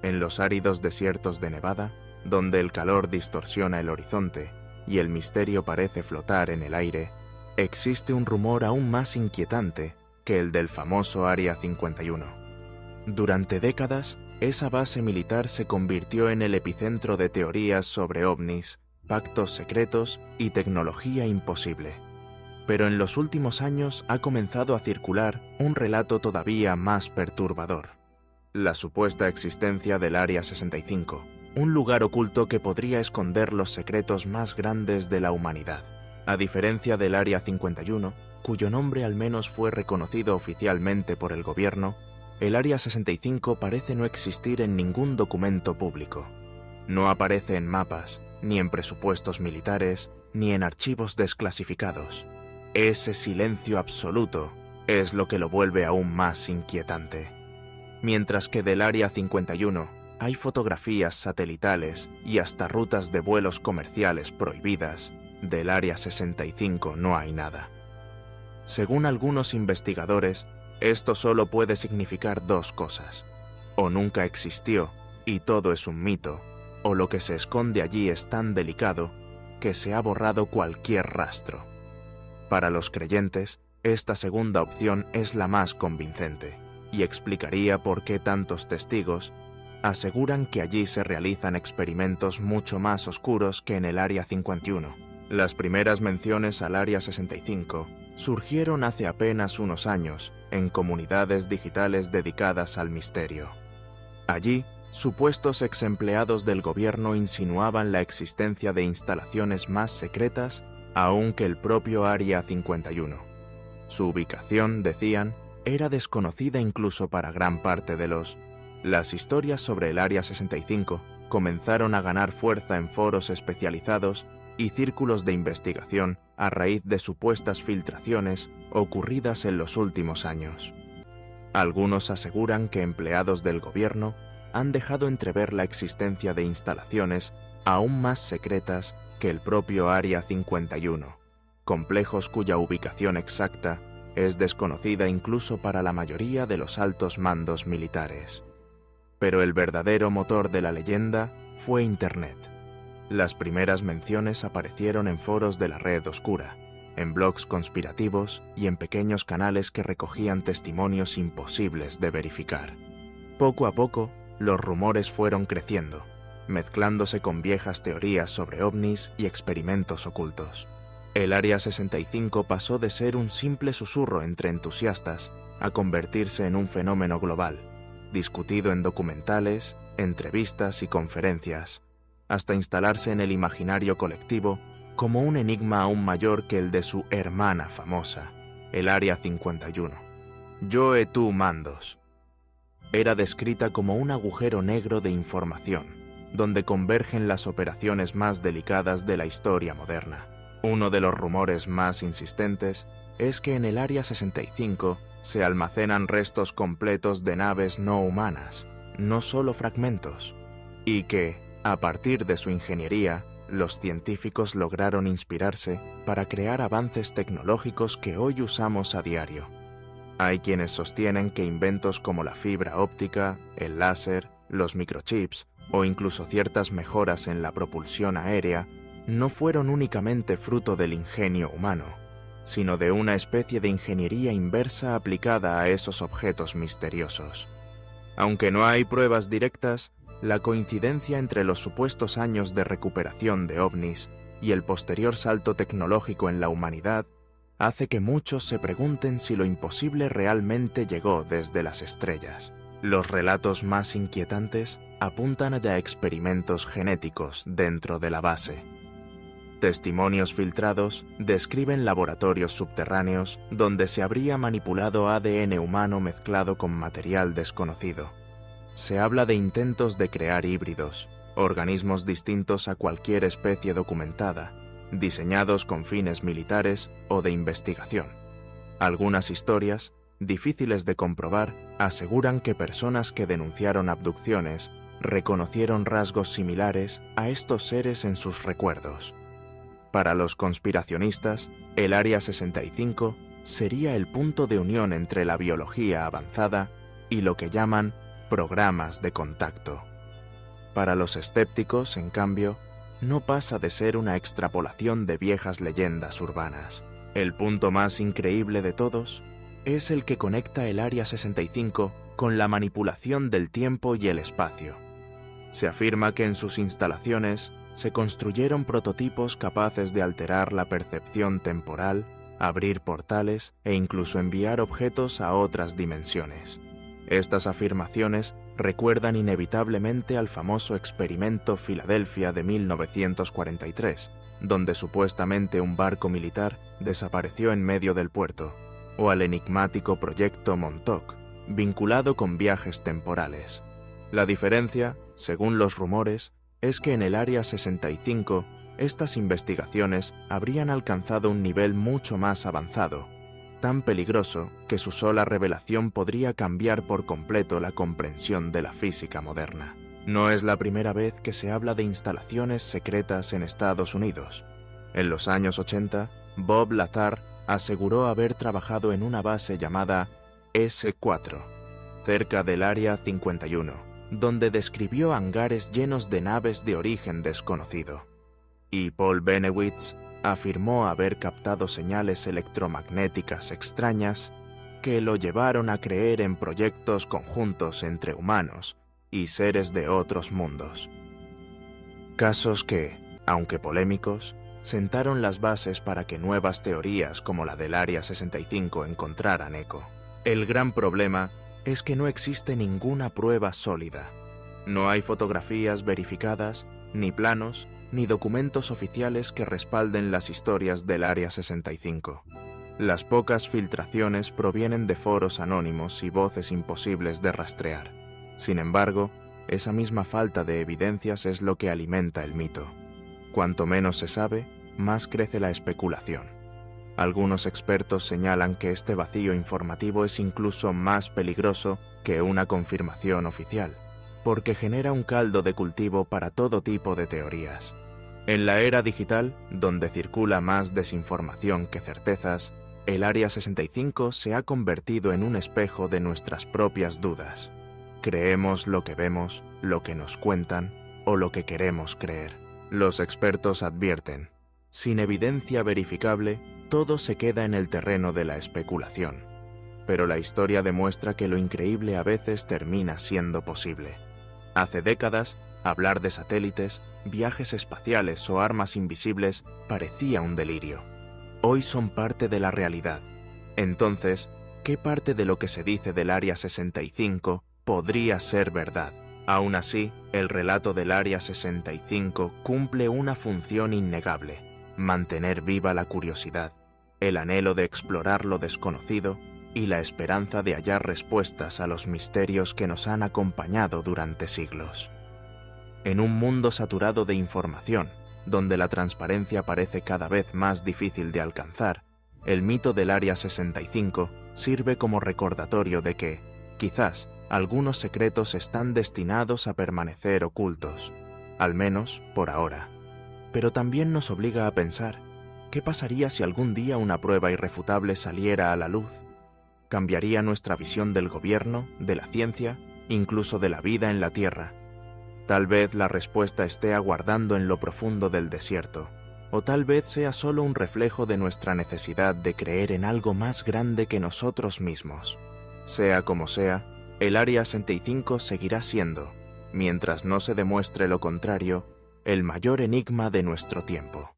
En los áridos desiertos de Nevada, donde el calor distorsiona el horizonte y el misterio parece flotar en el aire, existe un rumor aún más inquietante que el del famoso Área 51. Durante décadas, esa base militar se convirtió en el epicentro de teorías sobre ovnis, pactos secretos y tecnología imposible. Pero en los últimos años ha comenzado a circular un relato todavía más perturbador: la supuesta existencia del Área 65, un lugar oculto que podría esconder los secretos más grandes de la humanidad. A diferencia del Área 51, cuyo nombre al menos fue reconocido oficialmente por el gobierno, el Área 65 parece no existir en ningún documento público. No aparece en mapas, ni en presupuestos militares, ni en archivos desclasificados. Ese silencio absoluto es lo que lo vuelve aún más inquietante. Mientras que del Área 51 hay fotografías satelitales y hasta rutas de vuelos comerciales prohibidas, del Área 65 no hay nada. Según algunos investigadores, esto solo puede significar dos cosas: o nunca existió y todo es un mito, o lo que se esconde allí es tan delicado que se ha borrado cualquier rastro. Para los creyentes, esta segunda opción es la más convincente y explicaría por qué tantos testigos aseguran que allí se realizan experimentos mucho más oscuros que en el Área 51. Las primeras menciones al Área 65 surgieron hace apenas unos años en comunidades digitales dedicadas al misterio. Allí, supuestos exempleados del gobierno insinuaban la existencia de instalaciones más secretas aún que el propio Área 51. Su ubicación, decían, era desconocida incluso para gran parte de los... Las historias sobre el Área 65 comenzaron a ganar fuerza en foros especializados y círculos de investigación a raíz de supuestas filtraciones ocurridas en los últimos años. Algunos aseguran que empleados del gobierno han dejado entrever la existencia de instalaciones aún más secretas que el propio Área 51, complejos cuya ubicación exacta es desconocida incluso para la mayoría de los altos mandos militares. Pero el verdadero motor de la leyenda fue Internet. Las primeras menciones aparecieron en foros de la red oscura, en blogs conspirativos y en pequeños canales que recogían testimonios imposibles de verificar. Poco a poco, los rumores fueron creciendo, mezclándose con viejas teorías sobre ovnis y experimentos ocultos. El Área 65 pasó de ser un simple susurro entre entusiastas a convertirse en un fenómeno global, discutido en documentales, entrevistas y conferencias, hasta instalarse en el imaginario colectivo como un enigma aún mayor que el de su hermana famosa, el Área 51. Joe-2 Mandos. Era descrita como un agujero negro de información, donde convergen las operaciones más delicadas de la historia moderna. Uno de los rumores más insistentes es que en el Área 65 se almacenan restos completos de naves no humanas, no solo fragmentos, y que, a partir de su ingeniería, los científicos lograron inspirarse para crear avances tecnológicos que hoy usamos a diario. Hay quienes sostienen que inventos como la fibra óptica, el láser, los microchips o incluso ciertas mejoras en la propulsión aérea no fueron únicamente fruto del ingenio humano, sino de una especie de ingeniería inversa aplicada a esos objetos misteriosos. Aunque no hay pruebas directas, la coincidencia entre los supuestos años de recuperación de ovnis y el posterior salto tecnológico en la humanidad hace que muchos se pregunten si lo imposible realmente llegó desde las estrellas. Los relatos más inquietantes apuntan a experimentos genéticos dentro de la base. Testimonios filtrados describen laboratorios subterráneos donde se habría manipulado ADN humano mezclado con material desconocido. Se habla de intentos de crear híbridos, organismos distintos a cualquier especie documentada, diseñados con fines militares o de investigación. Algunas historias, difíciles de comprobar, aseguran que personas que denunciaron abducciones reconocieron rasgos similares a estos seres en sus recuerdos. Para los conspiracionistas, el Área 65 sería el punto de unión entre la biología avanzada y lo que llaman programas de contacto. Para los escépticos, en cambio, no pasa de ser una extrapolación de viejas leyendas urbanas. El punto más increíble de todos es el que conecta el Área 65 con la manipulación del tiempo y el espacio. Se afirma que en sus instalaciones se construyeron prototipos capaces de alterar la percepción temporal, abrir portales e incluso enviar objetos a otras dimensiones. Estas afirmaciones recuerdan inevitablemente al famoso experimento Filadelfia de 1943, donde supuestamente un barco militar desapareció en medio del puerto, o al enigmático proyecto Montauk, vinculado con viajes temporales. La diferencia, según los rumores, es que en el Área 65 estas investigaciones habrían alcanzado un nivel mucho más avanzado, tan peligroso que su sola revelación podría cambiar por completo la comprensión de la física moderna. No es la primera vez que se habla de instalaciones secretas en Estados Unidos. En los años 80, Bob Lazar aseguró haber trabajado en una base llamada S4, cerca del Área 51, donde describió hangares llenos de naves de origen desconocido. Y Paul Bennewitz afirmó haber captado señales electromagnéticas extrañas que lo llevaron a creer en proyectos conjuntos entre humanos y seres de otros mundos. Casos que, aunque polémicos, sentaron las bases para que nuevas teorías como la del Área 65 encontraran eco. El gran problema es que no existe ninguna prueba sólida. No hay fotografías verificadas, ni planos, ni documentos oficiales que respalden las historias del Área 65. Las pocas filtraciones provienen de foros anónimos y voces imposibles de rastrear. Sin embargo, esa misma falta de evidencias es lo que alimenta el mito. Cuanto menos se sabe, más crece la especulación. Algunos expertos señalan que este vacío informativo es incluso más peligroso que una confirmación oficial, porque genera un caldo de cultivo para todo tipo de teorías. En la era digital, donde circula más desinformación que certezas, el Área 65 se ha convertido en un espejo de nuestras propias dudas. Creemos lo que vemos, lo que nos cuentan o lo que queremos creer. Los expertos advierten, sin evidencia verificable, todo se queda en el terreno de la especulación. Pero la historia demuestra que lo increíble a veces termina siendo posible. Hace décadas, hablar de satélites, viajes espaciales o armas invisibles parecía un delirio. Hoy son parte de la realidad. Entonces, ¿qué parte de lo que se dice del Área 65 podría ser verdad? Aún así, el relato del Área 65 cumple una función innegable: mantener viva la curiosidad, el anhelo de explorar lo desconocido y la esperanza de hallar respuestas a los misterios que nos han acompañado durante siglos. En un mundo saturado de información, donde la transparencia parece cada vez más difícil de alcanzar, el mito del Área 65 sirve como recordatorio de que, quizás, algunos secretos están destinados a permanecer ocultos, al menos por ahora. Pero también nos obliga a pensar, ¿qué pasaría si algún día una prueba irrefutable saliera a la luz? ¿Cambiaría nuestra visión del gobierno, de la ciencia, incluso de la vida en la Tierra? Tal vez la respuesta esté aguardando en lo profundo del desierto, o tal vez sea solo un reflejo de nuestra necesidad de creer en algo más grande que nosotros mismos. Sea como sea, el Área 65 seguirá siendo, mientras no se demuestre lo contrario, el mayor enigma de nuestro tiempo.